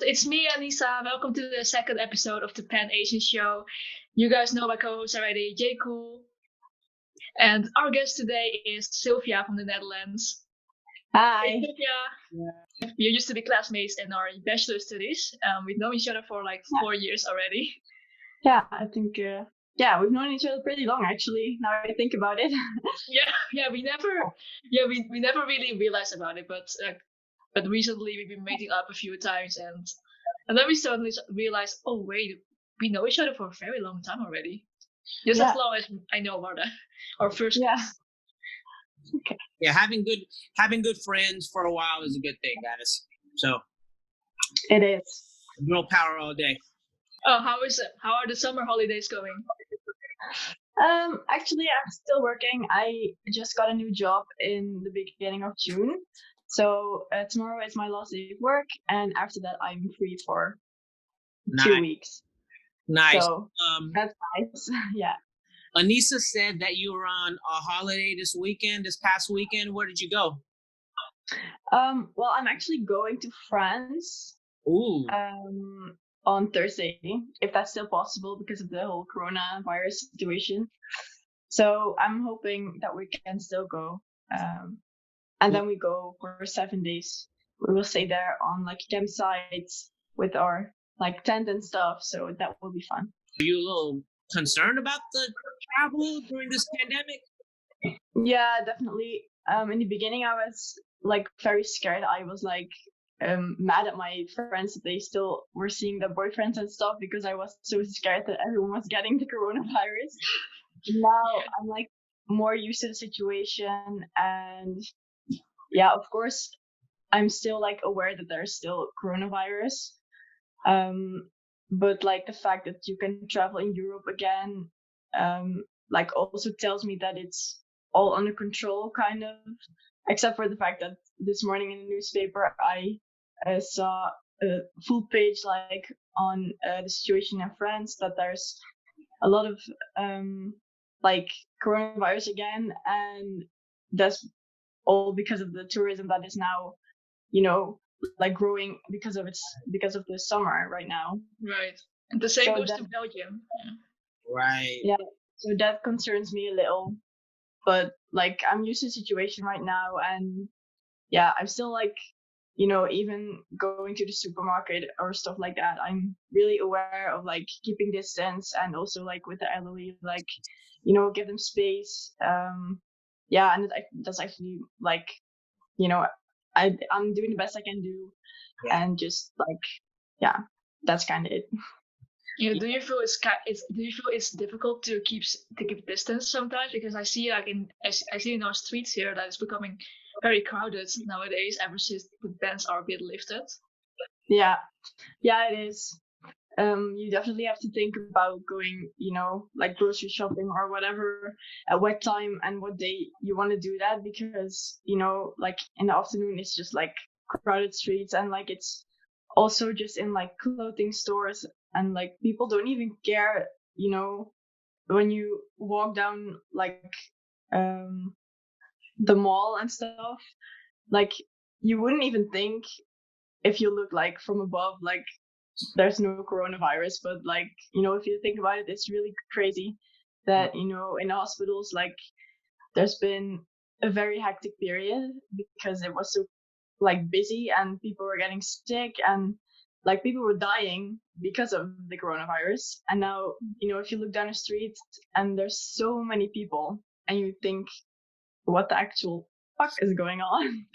it's me, Anisa. Welcome to the second episode of the Pan Asian Show. You guys know my co-host already, Jcool. And our guest today is Silvia from the Netherlands. Hey, Hi. Silvia. We used to be classmates in our bachelor studies. We've known each other for like 4 years already. Yeah, I think we've known each other pretty long actually. Now I think about it. We never really realized about it, but recently we've been meeting up a few times, and then we suddenly realized, oh wait, we know each other for a very long time already. Just Yeah. as long as I know about our first Yeah. class. Okay. Yeah, having good friends for a while is a good thing, guys. So It is. girl power all day. Oh, how is it? How are the summer holidays going? Actually I'm still working. I just got a new job in the beginning of June. So tomorrow is my last day of work, and after that I'm free for 2 weeks. Nice. So that's nice. Yeah. Anisa said that you were on a holiday this past weekend. Where did you go? Well, I'm actually going to France. Ooh. On Thursday, if that's still possible because of the whole coronavirus situation. So I'm hoping that we can still go. And then we go for 7 days. We will stay there on like campsites with our like tent and stuff. So that will be fun. Are you a little concerned about the travel during this pandemic? Yeah, definitely. In the beginning, I was like very scared. I was like mad at my friends that they still were seeing their boyfriends and stuff because I was so scared that everyone was getting the coronavirus. Now I'm like more used to the situation, and yeah, of course, I'm still like aware that there's still coronavirus. But like the fact that you can travel in Europe again, like also tells me that it's all under control, kind of. Except for the fact that this morning in the newspaper, I saw a full page like on the situation in France, that there's a lot of like coronavirus again, and that's all because of the tourism that is now, like growing because of the summer right now. Right. And the same goes to Belgium. Right. Yeah. So that concerns me a little, but like I'm used to the situation right now, and yeah, I'm still like, even going to the supermarket or stuff like that, I'm really aware of like keeping distance, and also like with the elderly, like, give them space. Yeah, and that's actually like, I'm doing the best I can do, and just like, yeah, that's kind of it. Yeah, do you feel it's difficult to keep distance sometimes? Because I see I see in our streets here that it's becoming very crowded nowadays ever since the bans are a bit lifted. Yeah, it is. You definitely have to think about going, like grocery shopping or whatever, at what time and what day you want to do that, because, like in the afternoon it's just like crowded streets, and like it's also just in like clothing stores, and like people don't even care, when you walk down like the mall and stuff, like you wouldn't even think, if you look like from above, like there's no coronavirus, but like, if you think about it, it's really crazy that, in the hospitals, like there's been a very hectic period because it was so like busy, and people were getting sick, and like people were dying because of the coronavirus. And now, if you look down the street and there's so many people, and you think, what the actual fuck is going on?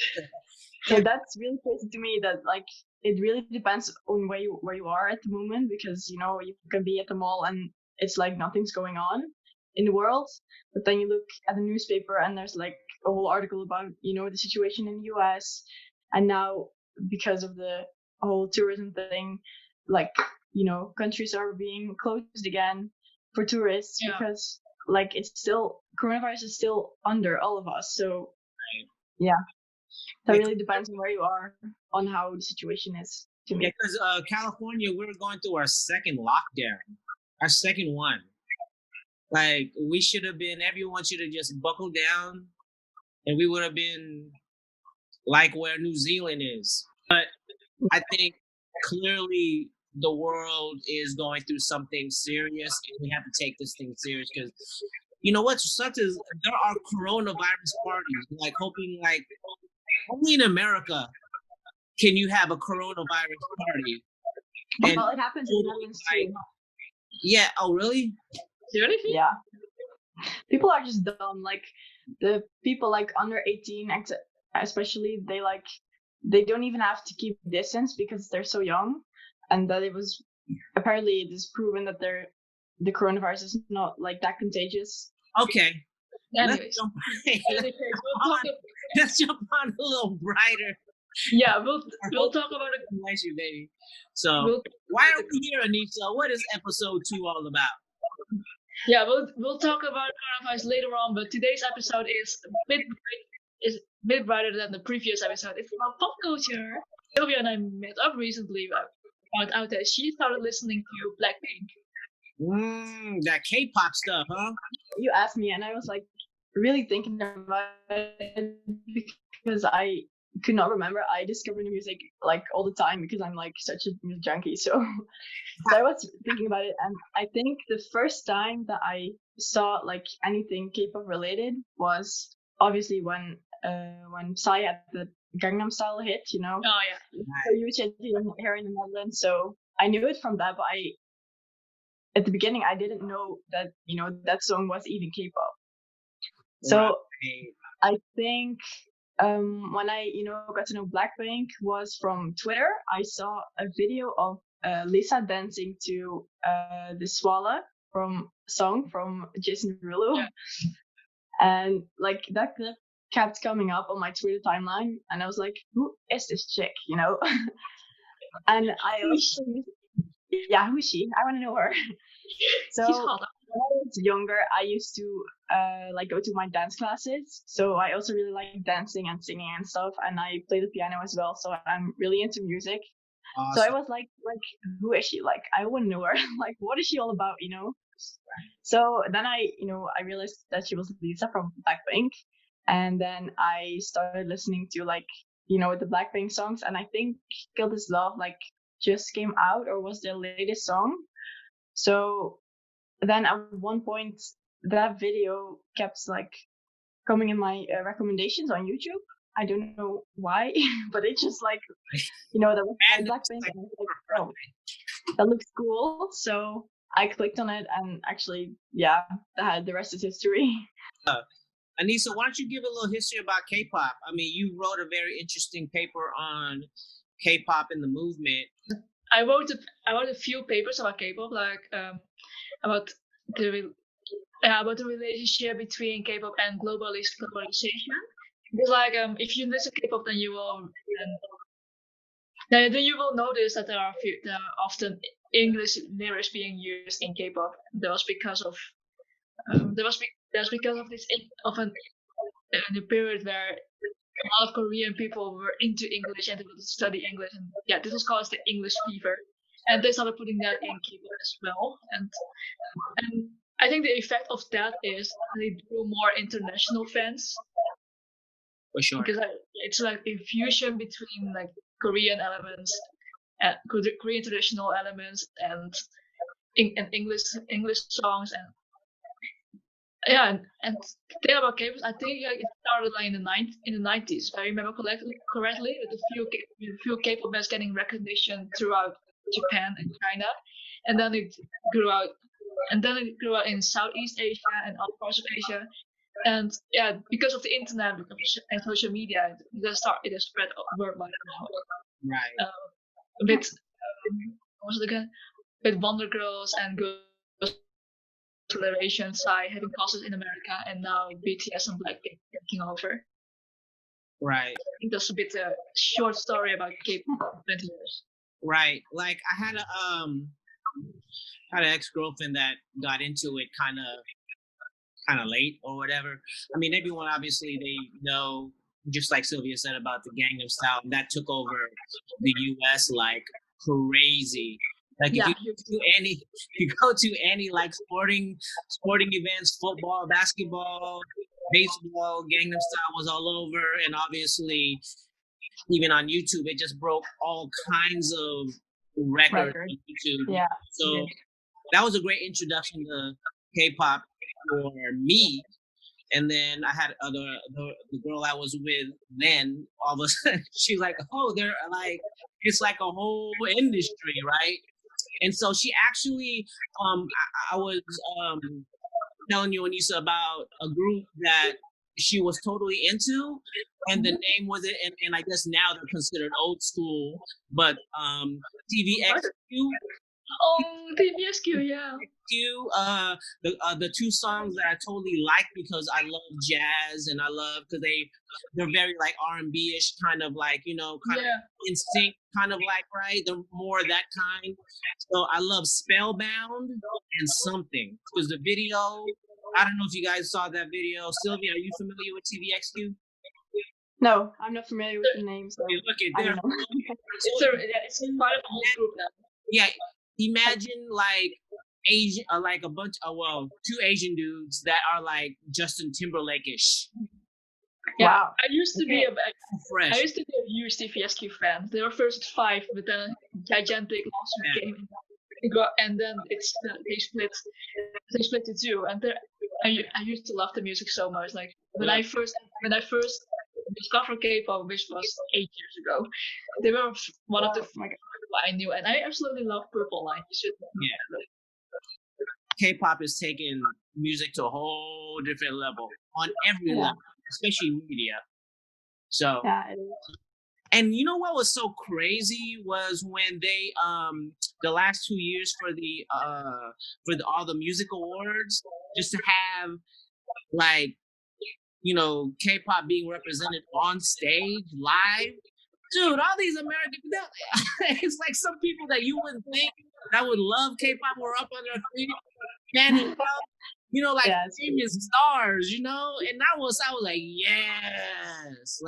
So that's really crazy to me, that like it really depends on where you are at the moment, because you can be at the mall and it's like nothing's going on in the world, but then you look at the newspaper and there's like a whole article about the situation in the US, and now because of the whole tourism thing, like countries are being closed again for tourists, because like coronavirus is still under all of us. So yeah, that really depends on where you are, on how the situation is to me. Yeah, because California, we're going through our second lockdown, our second one. Like everyone should have just buckled down, and we would have been like where New Zealand is. But I think clearly the world is going through something serious, and we have to take this thing serious because you know what sucks is there are coronavirus parties, like hoping like only in America can you have a coronavirus party. And Well, it happens in the Netherlands too. yeah, oh really? Seriously? Yeah. People are just dumb. Like the people like under 18, especially, they don't even have to keep distance because they're so young, and that apparently it is proven that the coronavirus is not like that contagious. Okay. Anyways, Let's jump on a little brighter. Yeah, we'll talk about it. Bless you, baby. So why are we here, Anisa? What is episode 2 all about? Yeah, we'll talk about coronavirus later on, but today's episode is a bit brighter than the previous episode. It's about pop culture. Sylvia and I met up recently. Found out that she started listening to Blackpink. That K-pop stuff, huh? You asked me, and I was like really thinking about it because I could not remember. I discover new music like all the time because I'm like such a music junkie. So I was thinking about it, and I think the first time that I saw like anything K-pop related was obviously when Psy had the Gangnam Style hit, you know. Oh yeah. So huge here in the Netherlands. So I knew it from that, but at the beginning I didn't know that that song was even K-pop. So I think when I got to know Blackpink was from Twitter. I saw a video of Lisa dancing to the Swallow song from Jason Derulo, yeah. And like that clip kept coming up on my Twitter timeline, and I was like, who is this chick, And I also, yeah, who is she? I want to know her. So when I was younger, I used to like go to my dance classes. So I also really like dancing and singing and stuff, and I play the piano as well. So I'm really into music. Awesome. So I was like, who is she? Like, I want to know her. Like, what is she all about? So then I realized that she was Lisa from Blackpink, and then I started listening to like the Blackpink songs, and I think "Kill This Love" like just came out or was their latest song. So then at one point that video kept like coming in my recommendations on YouTube. I don't know why, but it just like that was Blackpink, and I was like, oh, that looks cool. So I clicked on it, and actually, yeah, the rest is history. Anisa, why don't you give a little history about K-pop? I mean, you wrote a very interesting paper on K-pop and the movement. I wrote a few papers about K-pop, like about the relationship between K-pop and globalization. Because like if you listen to K-pop, then you will notice that there are often English lyrics being used in K-pop. That's because of in a period where a lot of Korean people were into English and they wanted to study English, and yeah, this was called the English fever, and they started putting that in K-pop as well, and I think the effect of that is they drew more international fans. For sure. Because it's like a fusion between like Korean elements, Korean traditional elements, and English songs, and yeah, and the thing about K-pop, I think like, it started like in the 90s, if I remember correctly, with a few K-pop bands getting recognition throughout Japan and China, and then it grew out in Southeast Asia and other parts of Asia. And yeah, because of the internet and social media, it has spread worldwide now. Right. A bit, what was it again? With Wonder Girls and Girls' Generation, Psy having classes in America, and now BTS and Blackpink taking over. Right. I think that's a bit a short story about K-pop 20 years. Right. Like I had an ex-girlfriend that got into it kind of late or whatever. I mean, everyone obviously they know, just like Sylvia said about the Gangnam Style, that took over the U.S. like crazy. Like if you go to any like sporting events, football, basketball, baseball, Gangnam Style was all over, and obviously even on YouTube, it just broke all kinds of records Record. on YouTube. Yeah. So that was a great introduction to K-pop for me. And then I had the girl I was with then, all of a sudden, she's like, oh, they're like, it's like a whole industry, right? And so she actually, I was telling you, Anisa, about a group that she was totally into, and the name was it, and I guess now they're considered old school, but TVXQ. Oh, TVSQ, yeah. The two songs that I totally like because I love jazz and I love because they're very like R&B-ish kind of like, you know, kind of in sync, kind of like, right? They're more that kind. So I love Spellbound and Something because the video. I don't know if you guys saw that video. Sylvia, are you familiar with TVXQ? No, I'm not familiar with the name. So Look at I there. don't know. It's part of the whole group now. Yeah, imagine like Asian, like a bunch of two Asian dudes that are like Justin Timberlake-ish. Yeah, Wow. I used to be Fresh. I used to be a huge TVSQ fan. They were first 5, but then gigantic lawsuit came, and then they split to 2. And I used to love the music so much. Like when I first discovered K-pop, which was 8 years ago, they were one of the I knew, and I absolutely love Purple Line. You should know that. K-pop is taking music to a whole different level on every level, especially media. So yeah, it is. And you know what was so crazy was when they the last 2 years for all the music awards, just to have like, you know, K-pop being represented on stage live. Dude, all these American, it's like some people that you wouldn't think that would love K-pop were up on their feet, standing up, you know, like famous stars, you know. And I was like, yes.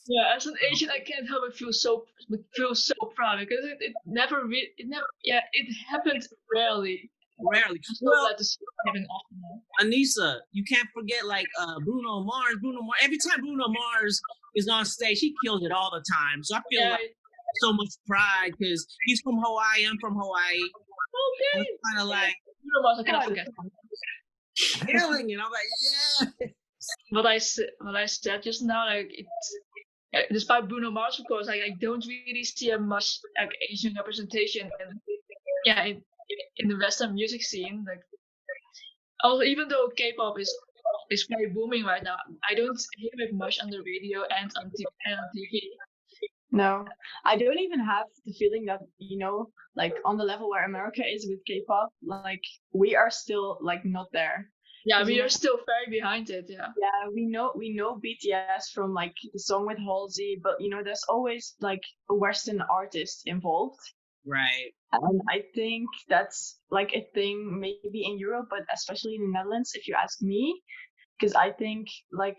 Yeah, as an Asian, I can't help but feel so proud because it happened rarely. Rarely. I'm so glad to see it happening often now. Anisa, you can't forget like Bruno Mars. Every time Bruno Mars is on stage, he kills it all the time. So I feel like so much pride because he's from Hawaii. I'm from Hawaii. Okay. Kind of like Bruno Mars, I cannot forget. Killing it. I'm like, yeah. What I said just now, like despite Bruno Mars, of course, like I don't really see much like Asian representation, and in the Western music scene, like also even though K-pop is very booming right now, I don't hear it much on the radio and on TV. No, I don't even have the feeling that, you know, like on the level where America is with K-pop, like we are still like not there. Yeah, we are still very behind it. Yeah. Yeah, we know BTS from like the song with Halsey, but you know, there's always like a Western artist involved. Right. And I think that's like a thing maybe in Europe, but especially in the Netherlands, if you ask me, because I think like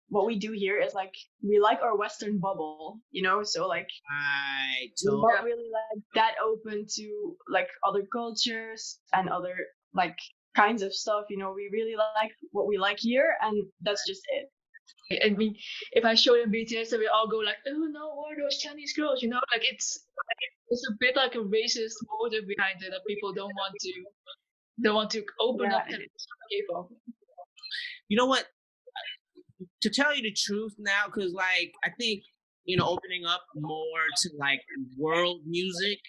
what we do here is like we like our Western bubble, you know, so like we're not really like that open to like other cultures and other like kinds of stuff, you know. We really like what we like here, and that's just it. I mean, if I show them BTS, they will all go like, "Oh no, what are those Chinese girls?" You know, like it's a bit like a racist motive behind it that people don't want to open up to K-pop. You know what? To tell you the truth now, because like I think, you know, opening up more to like world music,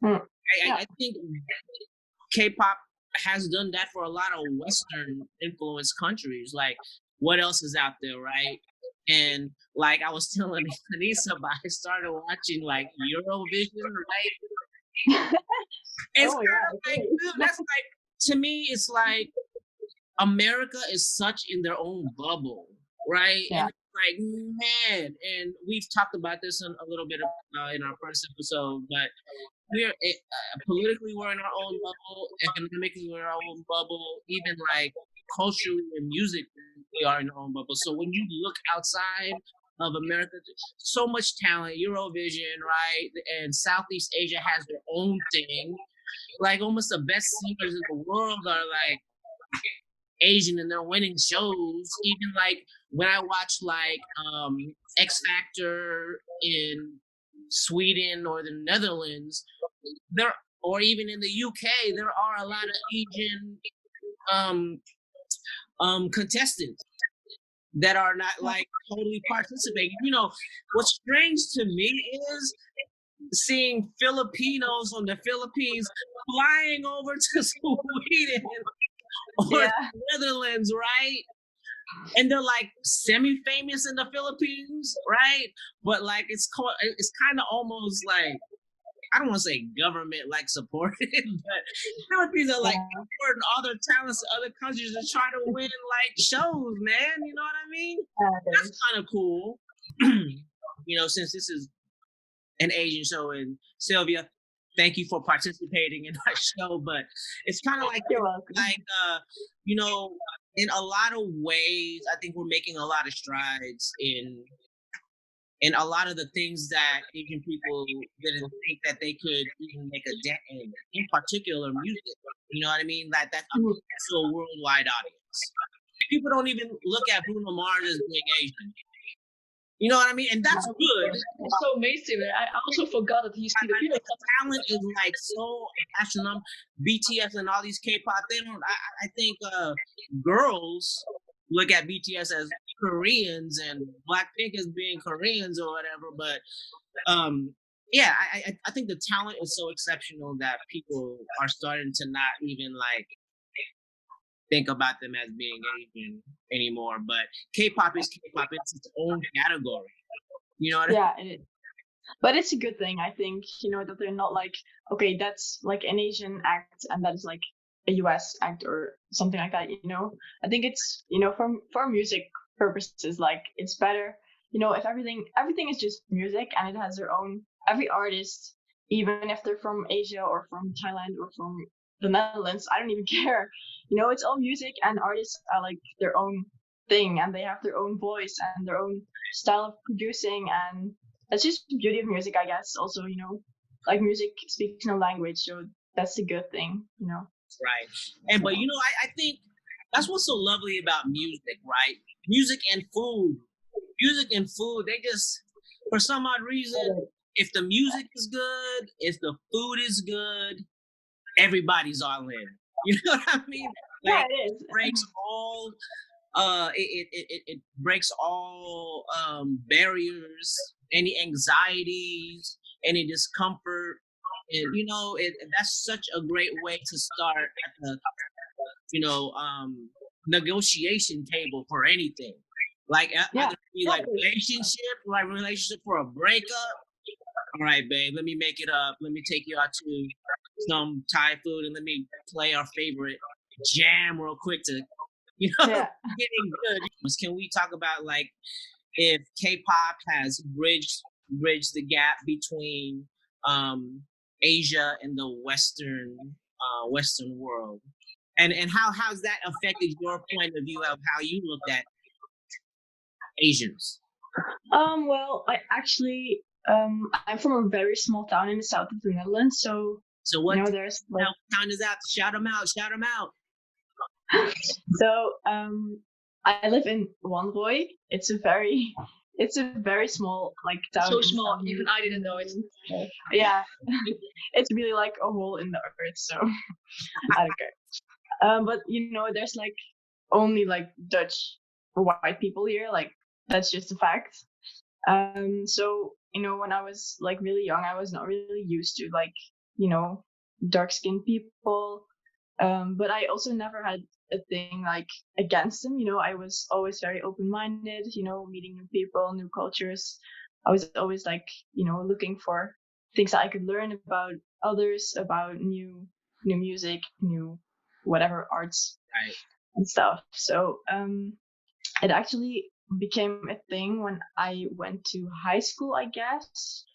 I think K-pop has done that for a lot of Western influenced countries. Like, what else is out there, right? And like I was telling Anisa, I started watching like Eurovision, right? It's like, dude, that's like, to me, it's like America is such in their own bubble, right? Yeah. And it's like, man, and we've talked about this a little bit in our first episode, but we're politically we're in our own bubble, economically we're in our own bubble, even like culturally and musically we are in our own bubble. So when you look outside of America, so much talent, Eurovision, right? And Southeast Asia has their own thing. Like almost the best singers in the world are like Asian and they're winning shows. Even like when I watch like X Factor in Sweden or the Netherlands, there or even in the UK, there are a lot of Asian contestants that are not like totally participating. You know, what's strange to me is seeing Filipinos from the Philippines flying over to Sweden or the Netherlands, right? And they're like semi-famous in the Philippines, right? But like it's kind of almost like, I don't want to say government like supported, but Philippines are like supporting all their talents to other countries to try to win like shows, man. You know what I mean? That's kind of cool. You know, since this is an Asian show, and Sylvia, thank you for participating in our show. But it's kind of like you know, in a lot of ways, I think we're making a lot of strides in a lot of the things that Asian people didn't think that they could even make a dent in particular music. You know what I mean? That's to a worldwide audience. People don't even look at Bruno Mars as being Asian. You know what I mean? And that's good. It's so amazing. I also forgot that he's Filipino. The talent is like so astronomical. BTS and all these K-pop, they don't. I think girls look at BTS as Koreans and Blackpink as being Koreans or whatever. But yeah, I think the talent is so exceptional that people are starting to not even like think about them as being Asian anymore. But K-pop is K-pop; it's its own category. You know what I mean? But it's a good thing, I think. You know, that they're not like, okay, that's like an Asian act, and that is like a US act or something like that. You know, I think it's, you know, for music purposes, like it's better. You know, if everything is just music and it has their own. Every artist, even if they're from Asia or from Thailand or from the Netherlands, I don't even care. You know, it's all music, and artists are like their own thing, and they have their own voice and their own style of producing, and that's just the beauty of music, I guess. Also, you know, like music speaks no language, so that's a good thing, you know. Right. And but you know, I think that's what's so lovely about music, right? Music and food. Music and food, they just, for some odd reason, if the music is good, if the food is good, everybody's all in. You know what I mean? Like, it is. It breaks all it breaks all barriers, any anxieties, any discomfort. And you know, that's such a great way to start at the, you know, negotiation table for anything. Like either be like relationship for a breakup. All right, babe, let me make it up. Let me take you out to some Thai food and let me play our favorite jam real quick to, you know, getting good. Can we talk about like if K-pop has bridged the gap between Asia and the Western world, and how's that affected your point of view of how you looked at Asians? Well, I actually I'm from a very small town in the south of the Netherlands, so what, you know, there's like, town is out? Shout them out. So I live in Wanrooy. It's a very small like town. So small, even I didn't know it. Yeah, it's really like a hole in the earth. So I don't care. But you know, there's like only like Dutch or white people here. Like that's just a fact. So you know, when I was like really young, I was not really used to like, you know, dark-skinned people. But I also never had a thing like against them. You know, I was always very open-minded. You know, meeting new people, new cultures. I was always like, you know, looking for things that I could learn about others, about new music, new whatever arts and stuff. So it actually became a thing when I went to high school, I guess,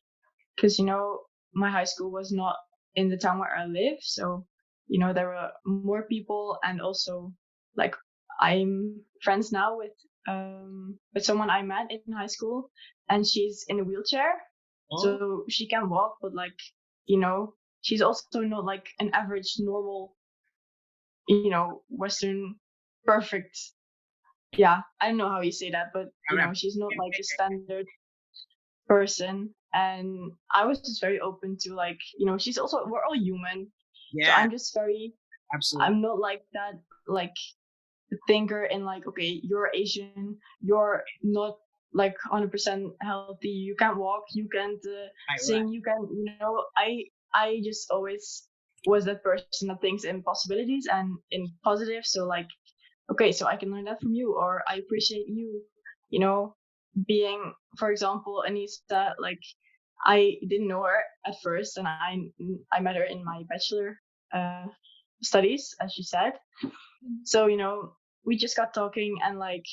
because you know, my high school was not in the town where I live, so you know, there were more people, and also like I'm friends now with someone I met in high school, and she's in a wheelchair. So she can walk, but like, you know, she's also not like an average normal, you know, Western perfect yeah, I don't know how you say that, but you know, she's not like a standard person. And I was just very open to like, you know, she's also, we're all human. So Yeah, I'm just very, absolutely. I'm not like that, like thinker in like, okay, you're Asian, you're not like 100% healthy, you can't walk, you can't sing, you can, you know, I just always was that person that thinks in possibilities and in positive. So like, okay, so I can learn that from you, or I appreciate you, you know, being, for example, Anisa, like I didn't know her at first, and I met her in my bachelor uh, studies, as you said. So you know, we just got talking, and like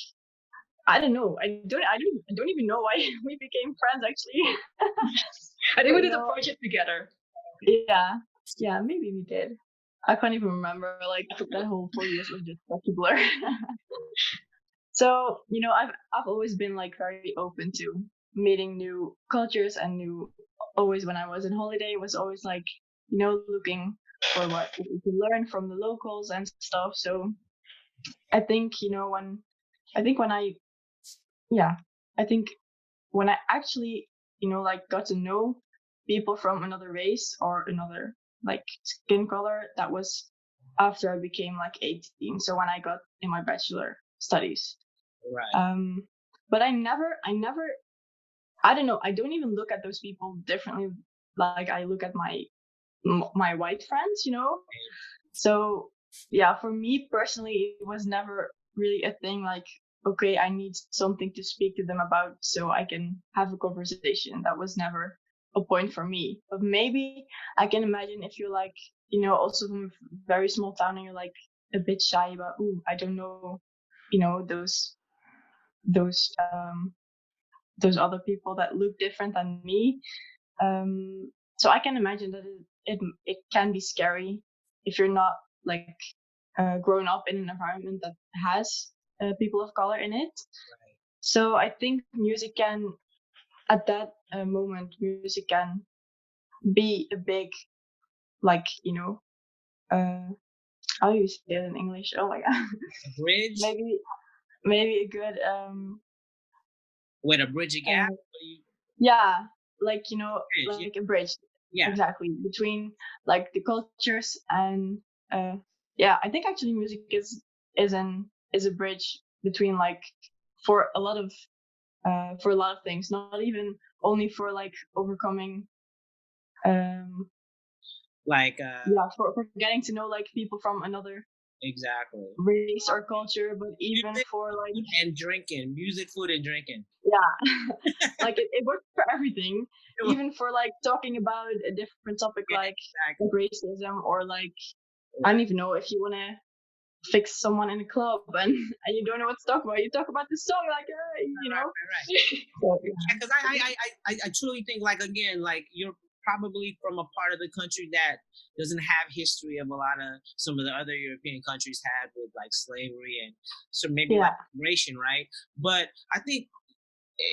I don't know, I don't even know why we became friends actually. I think we You did a know, project together. yeah, maybe we did. I can't even remember. Like that whole 4 years was just such a blur. So you know, I've always been like very open to meeting new cultures and new. Always when I was on holiday, was always like, you know, looking for what we could learn from the locals and stuff. So I think, you know, I think when I yeah I think when I actually, you know, like got to know people from another race or another like skin color, that was after I became like 18. So when I got in my bachelor studies. Right. But I never, I don't know, I don't even look at those people differently like I look at my white friends, you know. So yeah, for me personally, it was never really a thing like, okay, I need something to speak to them about so I can have a conversation. That was never a point for me. But maybe I can imagine if you're like, you know, also from a very small town and you're like a bit shy about, ooh, I don't know, you know, those um those other people that look different than me. So I can imagine that it can be scary if you're not like grown up in an environment that has people of color in it. So I think music can, at that moment, music can be a big, like, you know, how do you say it in English? Oh my god, A bridge maybe maybe a good with a bridge a gap. yeah, like, you know, Bridge, like a bridge, yeah. exactly, between like the cultures. And uh yeah, I think actually music is a bridge between like, for a lot of things, not even only for like overcoming um Like yeah, for getting to know like people from another exactly. race or culture, but even Music, for like, food, and drinking. Music, food, and drinking. yeah, like it works for everything, even for like talking about a different topic Yeah, like exactly. racism, or like I Right. don't even know, if you want to fix someone in a club and you don't know what to talk about, you talk about the song, like you know. Right. So, Yeah, because I truly think, like, again, like, you're probably from a part of the country that doesn't have history of a lot of some of the other European countries had with like slavery and so maybe yeah, like migration, right? But I think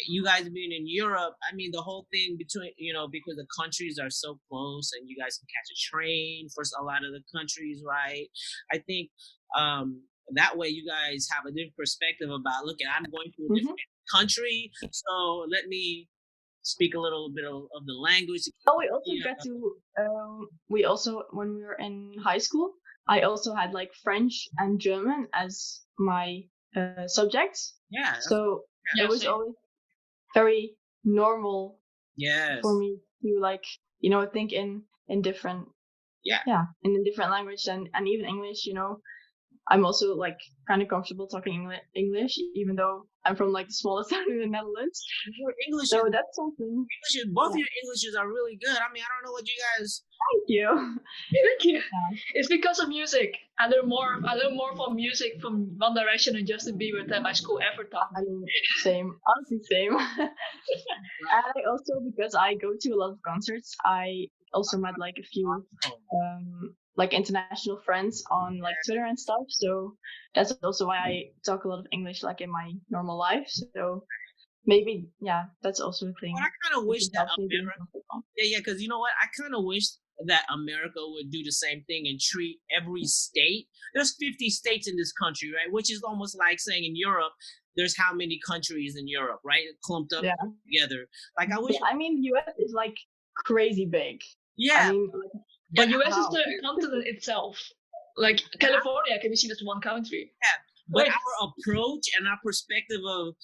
you guys being in Europe, I mean, the whole thing between, you know, because the countries are so close and you guys can catch a train for a lot of the countries, right? I think that way you guys have a different perspective about, look, I'm going to a different country, so let me speak a little bit of the language. Oh, we also Yeah, got to we also, when we were in high school, I also had like French and German as my subjects. yeah, So yeah. it was always very normal Yes, for me to like, you know, think in different, yeah. in a different language, and even English, you know. I'm also like kind of comfortable talking English, even though I'm from like the smallest town in the Netherlands. Your English So is, that's something. both of Yeah. your Englishes are really good. I mean, I don't know what you guys. Thank you. Thank you. Yeah. It's because of music. I learn more from music from One Direction and Justin Bieber than my school ever taught I me. mean, same, honestly, same. And I also, because I go to a lot of concerts, I also met like a few like international friends on like Twitter and stuff. So that's also why I talk a lot of English like in my normal life. So maybe, yeah, that's also a thing. But I kind of wish It that helps me being America. comfortable. Yeah, because you know what? I kind of wish that America would do the same thing and treat every state. There's 50 states in this country, right? Which is almost like saying in Europe, there's how many countries in Europe, right? Clumped up together. Like I wish. I mean, the US is like crazy big. Yeah. I mean, but US is the continent itself. Like California can be seen as one country. Yeah, but our approach and our perspective of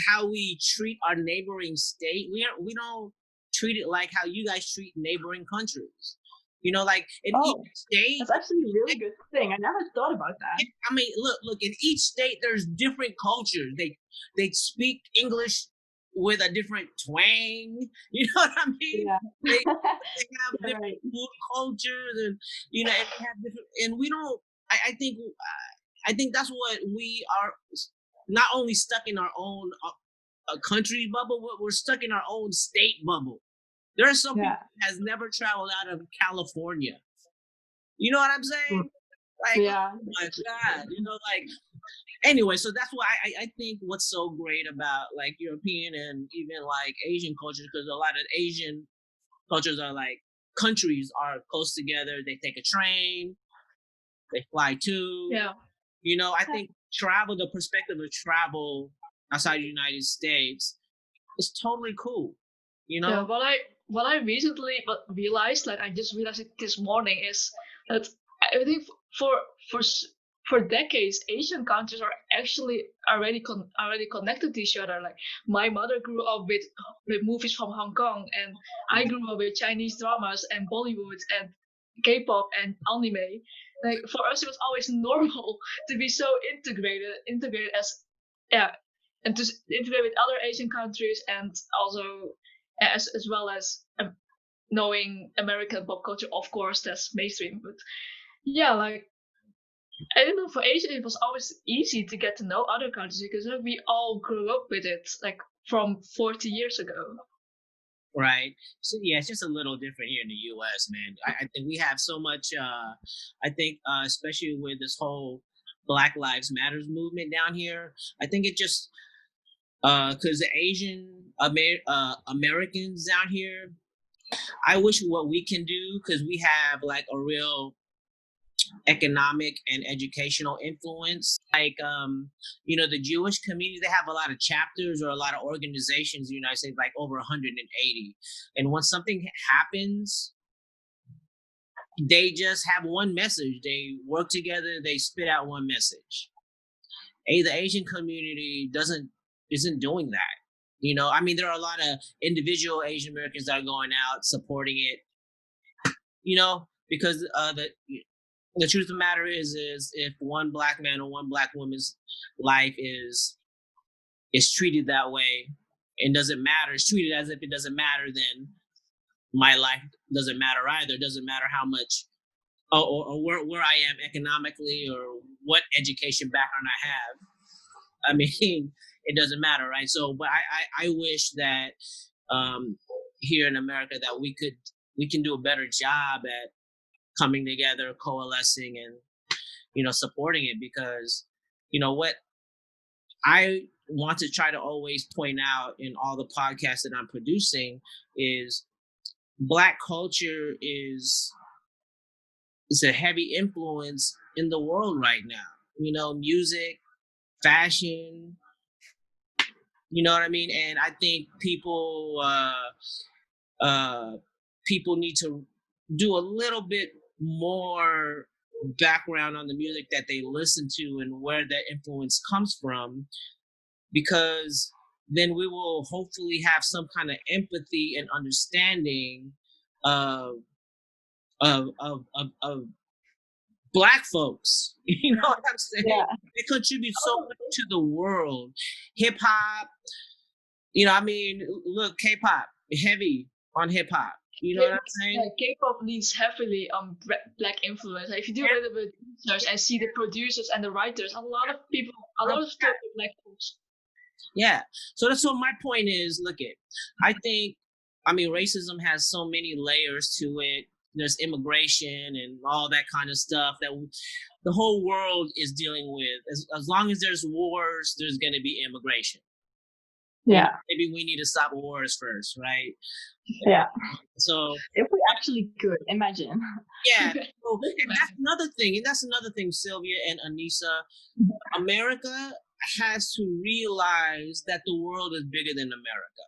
how we treat our neighboring state, we don't treat it like how you guys treat neighboring countries. You know, like in each state. That's actually a really good thing. I never thought about that. I mean, look. In each state, there's different cultures. They speak English with a different twang. You know what I mean? Yeah. They have different food cultures, and and they have different. And we don't. I think that's what we are. Not only stuck in our own country bubble, but we're stuck in our own state bubble. There are some people that has never traveled out of California. You know what I'm saying? Like, oh my God, anyway, so that's why I think what's so great about like European and even like Asian cultures, because a lot of Asian cultures are like countries are close together. They take a train, they fly too. Yeah. I think the perspective of travel outside the United States is totally cool. Yeah, what I recently realized, like I just realized it this morning, is that I think for decades Asian countries are actually already connected to each other. Like my mother grew up with movies from Hong Kong, and I grew up with Chinese dramas and Bollywood and K-pop and anime. Like for us, it was always normal to be so integrated and to integrate with other Asian countries, and also as well as knowing American pop culture. Of course, that's mainstream, but yeah, like I don't know. For Asia, it was always easy to get to know other countries because we all grew up with it, like from 40 years ago. Right. So yeah, it's just a little different here in the U.S., man. I think we have so much. I think especially with this whole Black Lives Matters movement down here, I think it just because the Asian Americans down here, I wish what we can do, because we have like a real economic and educational influence. Like, the Jewish community, they have a lot of chapters or a lot of organizations in the United States, like over 180. And when something happens, they just have one message. They work together, they spit out one message. The Asian community isn't doing that. I mean, there are a lot of individual Asian Americans that are going out supporting it, because the truth of the matter is if one Black man or one Black woman's life is treated that way and doesn't matter, it's treated as if it doesn't matter, then my life doesn't matter either. It doesn't matter how much or where I am economically or what education background I have. I mean, it doesn't matter, right? So, but I wish that here in America that we can do a better job at coming together, coalescing, and supporting it, because what I want to try to always point out in all the podcasts that I'm producing is Black culture is a heavy influence in the world right now. Music, fashion, you know what I mean? And I think people need to do a little bit more background on the music that they listen to and where that influence comes from, because then we will hopefully have some kind of empathy and understanding of Black folks. You know what I'm saying? Yeah. They contribute so much to the world. Hip hop, I mean, look, K-pop, heavy on hip hop. You know what I'm saying? Yeah, K-pop leans heavily on Black influence. If you do a little bit of research and see the producers and the writers, a lot of stuff are Black folks. Yeah. So my point is, I think, racism has so many layers to it. There's immigration and all that kind of stuff that the whole world is dealing with. As long as there's wars, there's going to be immigration. Yeah. Maybe we need to stop wars first, right? Yeah. So if we actually could imagine. yeah, so, and that's another thing, Sylvia and Anisa. America has to realize that the world is bigger than America.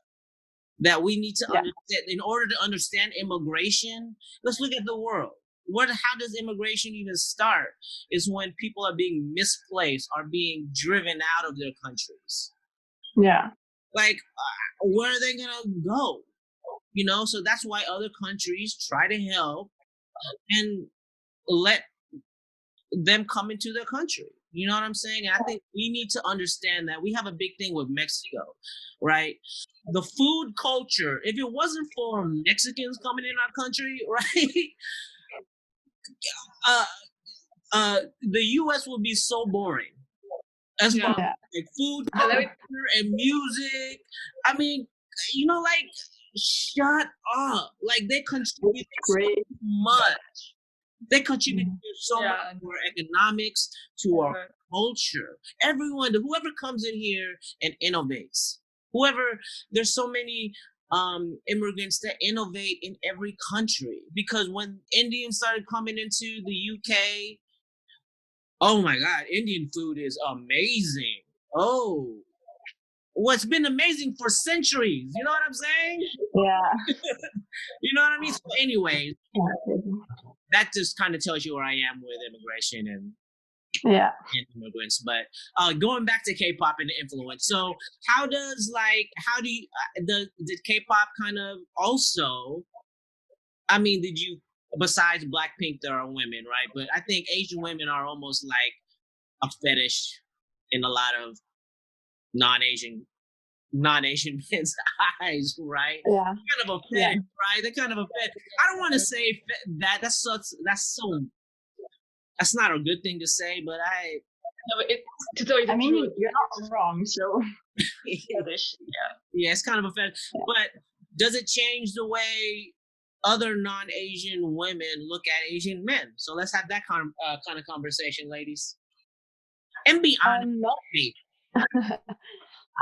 That we need to understand, in order to understand immigration, let's look at the world. How does immigration even start? Is when people are being misplaced, are being driven out of their countries. Yeah. Like, where are they gonna go? You know, so that's why other countries try to help and let them come into their country. You know what I'm saying? And I think we need to understand that we have a big thing with Mexico, right? The food culture, if it wasn't for Mexicans coming in our country, right? The US would be so boring. As far as like food culture and music. I mean, you know, like, shut up. Like, they contribute so much. They contribute so much to our economics, to our culture. Whoever comes in here and innovates, there's so many immigrants that innovate in every country. Because when Indians started coming into the UK, oh my God, Indian food is amazing. Oh, it's been amazing for centuries. You know what I'm saying? Yeah. You know what I mean? So anyways, that just kind of tells you where I am with immigration and immigrants. But going back to K-pop and the influence. So did K-pop kind of also, I mean, did you, besides Blackpink, there are women, right? But I think Asian women are almost like a fetish in a lot of non-Asian men's eyes, right? Yeah. Kind of a fetish, right? They're kind of a fetish. I don't want to say that. That's not a good thing to say, but to tell you the truth, you're not wrong. So yeah, it's kind of a fetish. But does it change the way other non-Asian women look at Asian men? So let's have that kind of conversation, ladies. And be honest.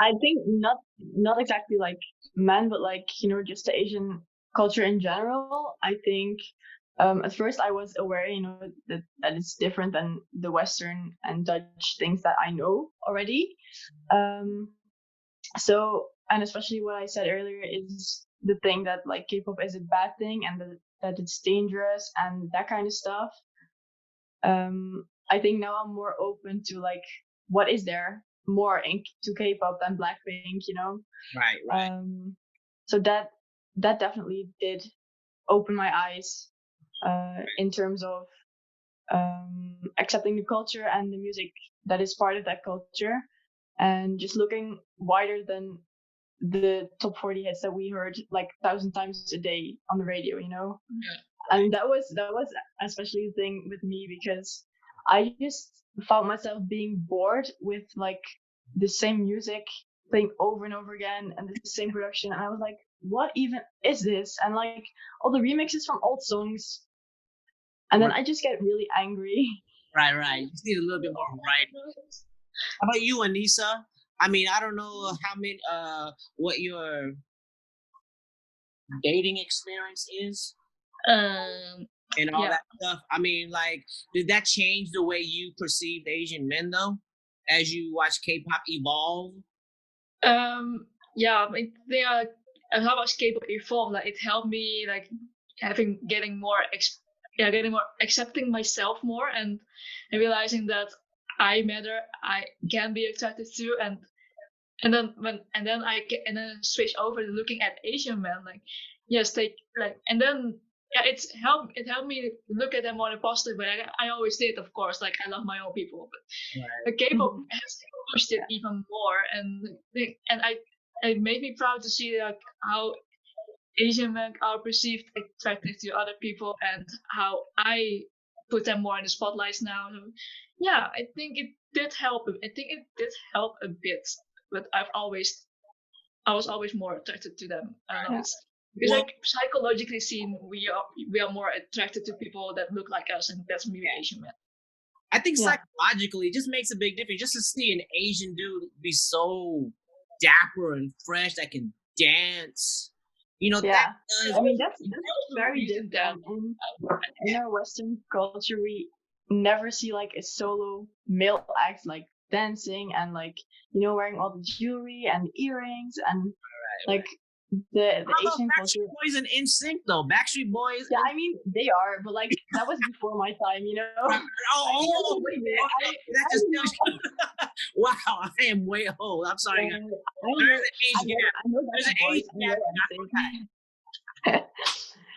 I think not exactly like men, but like, you know, just the Asian culture in general. I think at first I was aware, you know, that it's different than the Western and Dutch things that I know already. So, and especially what I said earlier is the thing that like K-pop is a bad thing and that it's dangerous and that kind of stuff. I think now I'm more open to like, what is there more to K-pop than Blackpink, you know? Right. So that definitely did open my eyes in terms of accepting the culture and the music that is part of that culture, and just looking wider than the top 40 hits that we heard like 1,000 times a day on the radio, you know? And that was especially the thing with me, because I just found myself being bored with like the same music playing over and over again and the same production. And I was like, what even is this? And like all the remixes from old songs. And then I just get really angry. Right. You just need a little bit more right. How about you, Anisa? I mean, I don't know what your dating experience is. And all that stuff. I mean, like, did that change the way you perceived Asian men, though, as you watch K-pop evolve? Yeah, I mean, how much K-pop evolved, like, it helped me, like, getting more accepting myself more, and realizing that I matter, I can be attracted to, and then I switch over to looking at Asian men, like, yes, and then it helped me look at them more in a positive way. I always did, of course, like, I love my own people, but K-pop has pushed it even more, and it made me proud to see like how Asian men are perceived attractive to other people, and how I put them more in the spotlights now. So, yeah, I think it did help. I think it did help a bit, but I was always more attracted to them. I don't know. Because like psychologically seen, we are more attracted to people that look like us, and that's maybe Asian men. I think psychologically it just makes a big difference. Just to see an Asian dude be so dapper and fresh, that can dance. You know, Yeah. that does. I mean, that's very Using different. In our Western culture, we never see like a solo male act like dancing and like, you know, wearing all the jewelry and earrings and like the Although Asian culture. Backstreet Boys and NSYNC though, Backstreet Boys. Yeah, I mean they are, but like that was before my time, you know. Oh, wait, that just tells you. Wow, I am way old. I'm sorry. I Guys. know, There's an age gap. I know There's an Backstreet Boys. age I know gap. NSYNC.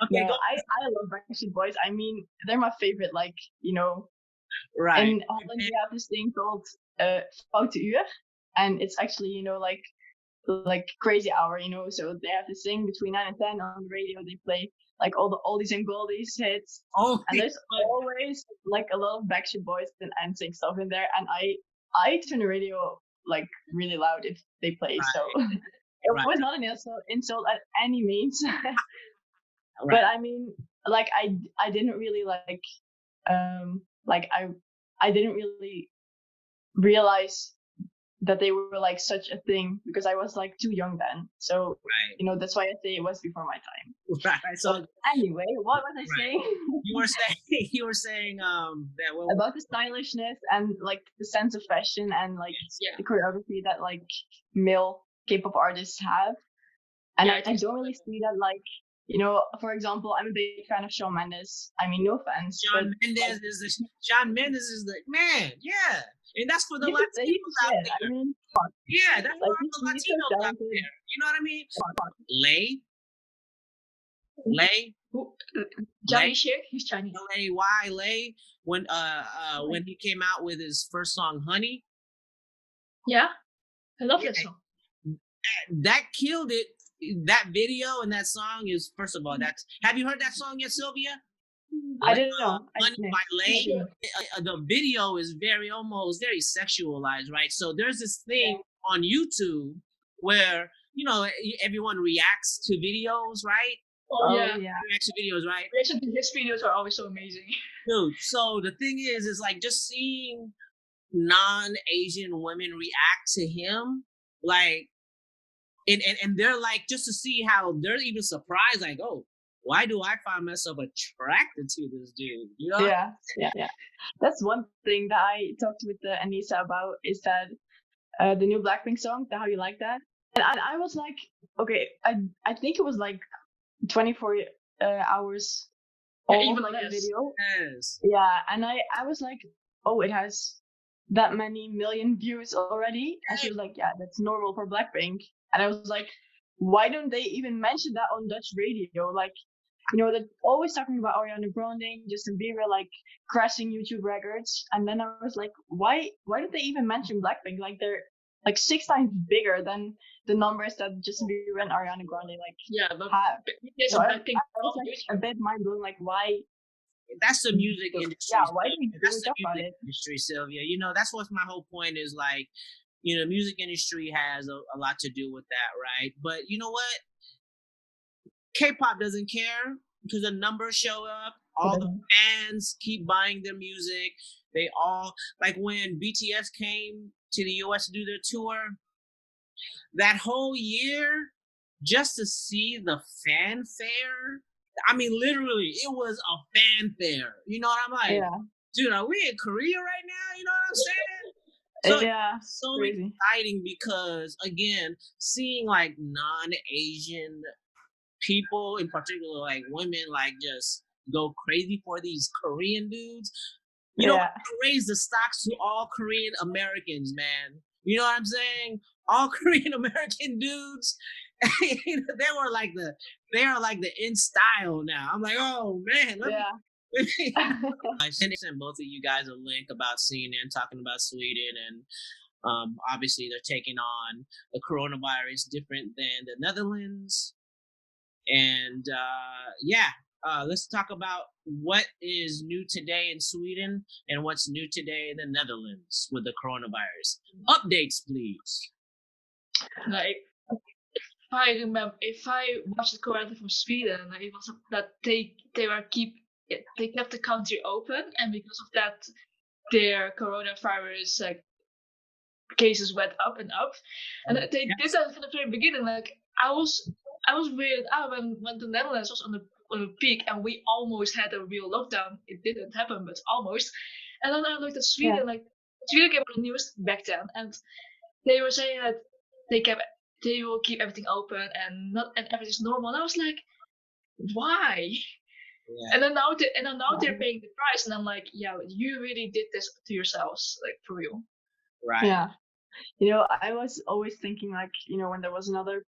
Okay, No, go. I love Backstreet Boys. I mean, they're my favorite. Like, you know, Right. in Holland we have this thing called Foute Uur, and it's actually, you know, like crazy hour, you know. So they have this thing between 9 and 10 on the radio. They play like all the oldies and goldies hits, Oh, and there's always like a lot of Backstreet Boys and NSYNC stuff in there. And I turn the radio like really loud if they play. Right. So it Right. was not an insult at any means. Right. But I mean, like I didn't really like I didn't really realize that they were like such a thing because I was like too young then. So Right. you know, that's why I say it was before my time. Right. So Anyway, what was I Right. saying? you were saying that About the stylishness and like the sense of fashion and like Yeah. the choreography that like male K-pop artists have. And Yeah, I don't really see that like, you know, for example, I'm a big fan of Shawn Mendes. I mean, no offense. Shawn but, Mendes is the man. Yeah. And that's for the he's just- he's Latinos out shit. there. I mean, Yeah, that's like, for he's the so Latinos out talented. there. You know what I mean? Lay, Johnny Shake, he's Chinese. Lay, when he came out with his first song, Honey, Yeah, I love that Yeah. song. that killed it. That video and that song is, first of all, have you heard that song yet, Sylvia? I didn't know. Honey I, by Lay. Sure. The video is very sexualized, right? So there's this thing on YouTube where, you know, everyone reacts to videos, right? Oh, yeah. Reacts to videos, right? Reaction to his videos are always so amazing. Dude, so the thing is like just seeing non-Asian women react to him, like, and they're like, just to see how they're even surprised, like, oh, why do I find myself attracted to this dude? You know? Yeah. That's one thing that I talked with Anisa about, is that the new Blackpink song, the How You Like That. And I was like, okay, I think it was like 24 hours old, even like that this. video. Yes. Yeah, and I was like, oh, it has that many million views already. And she was like, yeah, that's normal for Blackpink. And I was like, why don't they even mention that on Dutch radio? Like, you know, they're always talking about Ariana Grande, Justin Bieber, like crashing YouTube records. And then I was like, why don't they even mention Blackpink? Like, they're like 6 times bigger than the numbers that Justin Bieber and Ariana Grande like Yeah, but have. yes, So I Blackpink was like a bit mind blown, like why? That's the music industry. Yeah, why do we That's the talk about music it? industry, Sylvia. You know, that's what my whole point is. Like, you know, music industry has a lot to do with that, right? But you know what? K-pop doesn't care because the numbers show up. All the fans keep buying their music. They all, like when BTS came to the US to do their tour, that whole year, just to see the fanfare. I mean, literally, it was a fanfare. You know what I'm like? Yeah. Dude, are we in Korea right now? You know what I'm saying? So Yeah. it's so Crazy. exciting because, again, seeing like non-Asian people, in particular, like women, like just go crazy for these Korean dudes. You know, raise the stocks to all Korean Americans, man. You know what I'm saying? All Korean American dudes, they are like the in style now. I'm like, oh man, I sent both of you guys a link about CNN talking about Sweden, and obviously they're taking on the coronavirus different than the Netherlands. And let's talk about what is new today in Sweden and what's new today in the Netherlands with the coronavirus. Updates, please. Like, if I watched the choreography from Sweden, it was that they kept the country open, and because of that, their coronavirus cases went up and up, and they did that from the very beginning. Like I was weirded out when the Netherlands was on the peak, and we almost had a real lockdown. It didn't happen, but almost. And then I looked at Sweden, like Sweden came on the news back then, and they were saying that they will keep everything open and everything's normal. And I was like, why? Yeah. And then now they're paying the price, and I'm like, yeah, you really did this to yourselves, like for real. Right. Yeah. I was always thinking, like, when there was another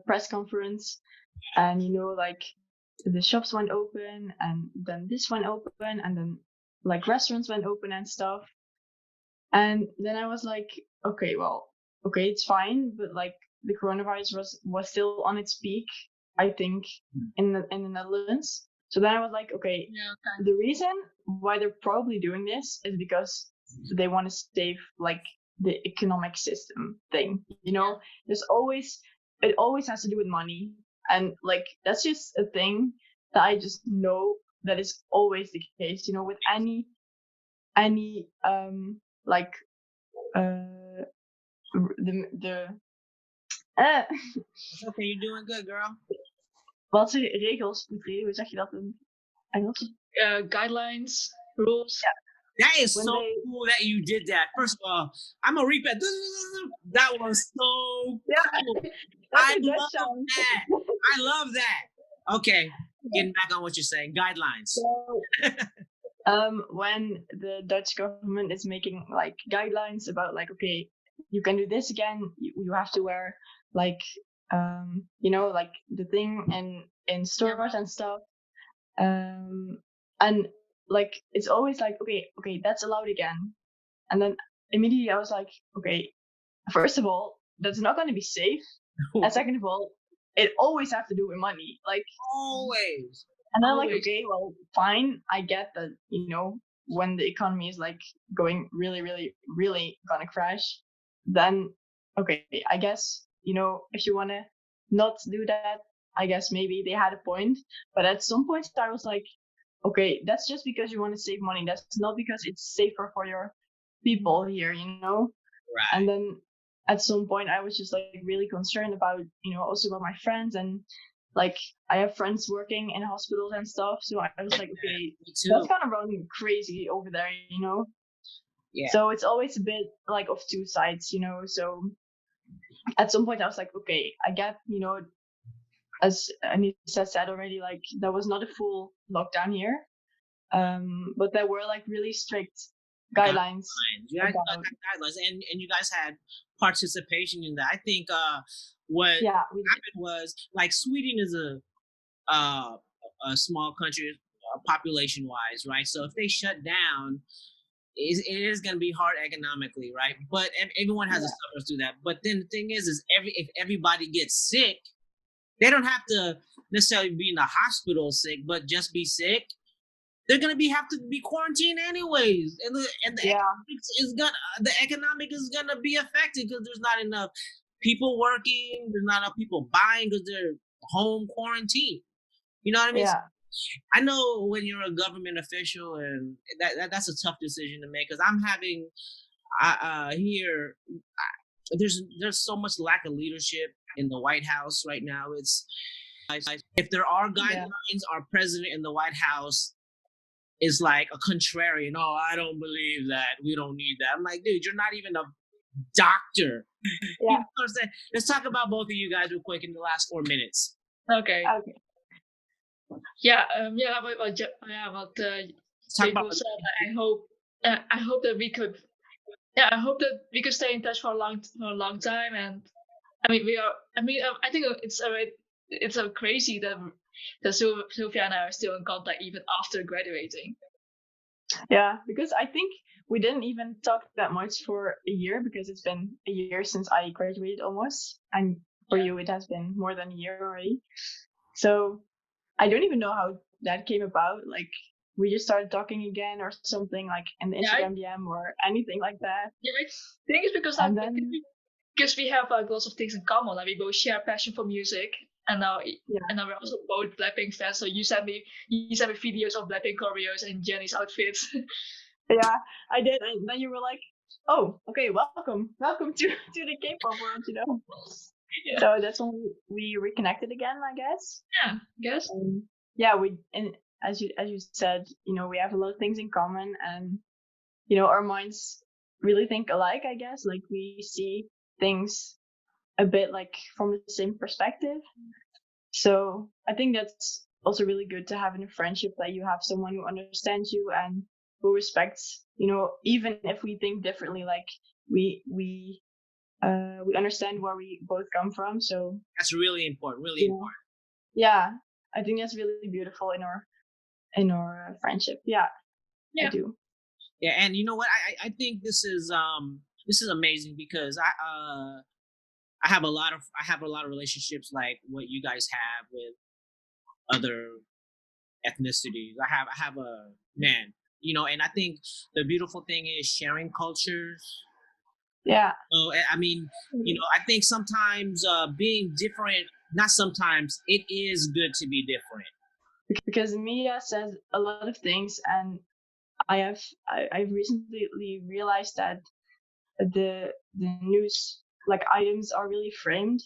press conference, and like the shops went open, and then this went open, and then like restaurants went open and stuff. And then I was like, okay, it's fine, but like the coronavirus was still on its peak, I think, in the Netherlands. So then I was like, okay, the reason why they're probably doing this is because they want to save like the economic system thing. It always has to do with money, and like that's just a thing that I just know that is always the case. With any like the Okay, you're doing good, girl. Wat zijn regels, Putri? Hoe zeg je dat in Engels? Guidelines, rules. That is so cool that you did that. First of all, I'm gonna repeat. That was so cool. I love that. I love that. Okay, getting back on what you're saying. Guidelines. When the Dutch government is making like guidelines about like, okay, you can do this again. You have to wear like like the thing in stores and stuff. And like it's always like, okay, that's allowed again. And then immediately I was like, okay, first of all, that's not going to be safe. And second of all, it always has to do with money. Like always. And I'm like, okay, well, fine. I get that, when the economy is like going really, really, really gonna crash, then okay, I guess, if you want to not do that, I guess maybe they had a point. But at some point I was like, okay, that's just because you want to save money. That's not because it's safer for your people here, Right. And then at some point I was just like really concerned about, also about my friends, and like I have friends working in hospitals and stuff. So I was like, okay, that's kind of running crazy over there, Yeah. So it's always a bit like of two sides, So at some point I was like, okay, I get, as Anisa said already, like there was not a full lockdown here, but there were like really strict guidelines. You guys got guidelines, and you guys had participation in that. I think what happened was, like, Sweden is a small country population wise, right? So if they shut down, it is going to be hard economically, right? But everyone has to suffer through that. But then the thing is if everybody gets sick, they don't have to necessarily be in the hospital sick, but just be sick. They're gonna have to be quarantined anyways, and the economic is gonna be affected because there's not enough people working, there's not enough people buying because they're home quarantined. You know what I mean? Yeah. I know when you're a government official, and that's a tough decision to make, because I'm having here. There's so much lack of leadership in the White House right now. It's if there are guidelines, our president in the White House is like a contrarian. No, I don't believe that. We don't need that. I'm like, dude, you're not even a doctor. Yeah. You know what I'm saying? Let's talk about both of you guys real quick in the last 4 minutes. Okay. Yeah. What Jcool said. I hope that we could. Yeah, I hope that we could stay in touch for a long time. And I mean, I think it's so crazy that Silvia and I are still in contact even after graduating. Yeah, because I think we didn't even talk that much for a year, because it's been a year since I graduated almost, and for you it has been more than a year already. So I don't even know how that came about. Like we just started talking again or something, like in the Instagram DM or anything like that. Yeah, I think it's because because we have like lots of things in common. Like we both share passion for music. And now we're also both Blackpink fans. So you sent me videos of Blackpink choreos and Jenny's outfits. Yeah, I did. And then you were like, Oh, okay. Welcome to the K-pop world. Yeah. So that's when we reconnected again, I guess. Yeah, I guess. Yeah, and as you said, we have a lot of things in common, and our minds really think alike, I guess. Like we see things a bit like from the same perspective. So I think that's also really good to have in a friendship, that you have someone who understands you and who respects, even if we think differently, like we understand where we both come from. So That's really important. Really important. yeah, I think that's really beautiful in our friendship. Yeah, Yeah. I do. Yeah, and you know what? I think this is amazing because I have a lot of relationships like what you guys have with other ethnicities. I have a man, and I think the beautiful thing is sharing cultures. Yeah. So I mean, I think sometimes being different, not sometimes, it is good to be different. Because the media says a lot of things, and I've recently realized that the news like items are really framed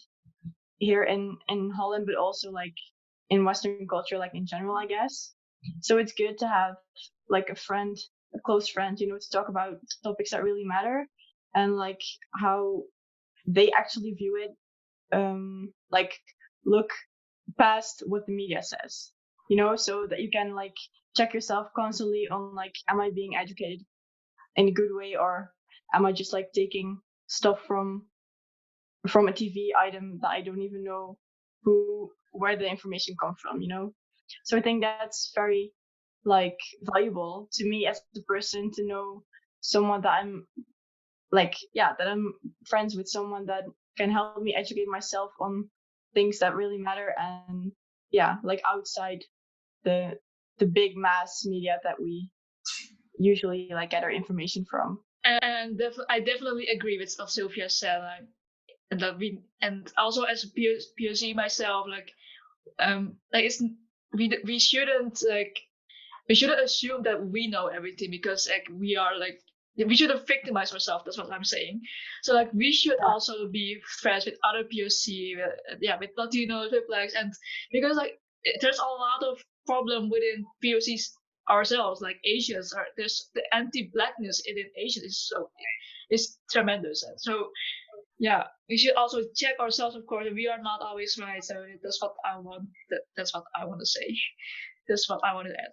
here in Holland, but also like in Western culture, like in general, I guess. So it's good to have like a close friend, to talk about topics that really matter, and like how they actually view it. Like look past what the media says, so that you can like check yourself constantly on like, am I being educated in a good way, or am I just like taking stuff from a TV item that I don't even know where the information comes from, So I think that's very like valuable to me as a person, to know someone that I'm like, that I'm friends with someone that can help me educate myself on things that really matter, and like outside the big mass media that we usually like get our information from. And I definitely agree with what Sylvia said. Like, and that and also as a POC myself, like it's we shouldn't assume that we know everything, because like we are like, we shouldn't victimize ourselves. That's what I'm saying. So like we should also be friends with other POC, with Latinos, with blacks, and because like there's a lot of problem within POCs ourselves. Like Asians are, there's the anti-blackness in Asians is tremendous. And so yeah, we should also check ourselves. Of course, we are not always right. So that's what I want. That's what I want to say. That's what I want to add.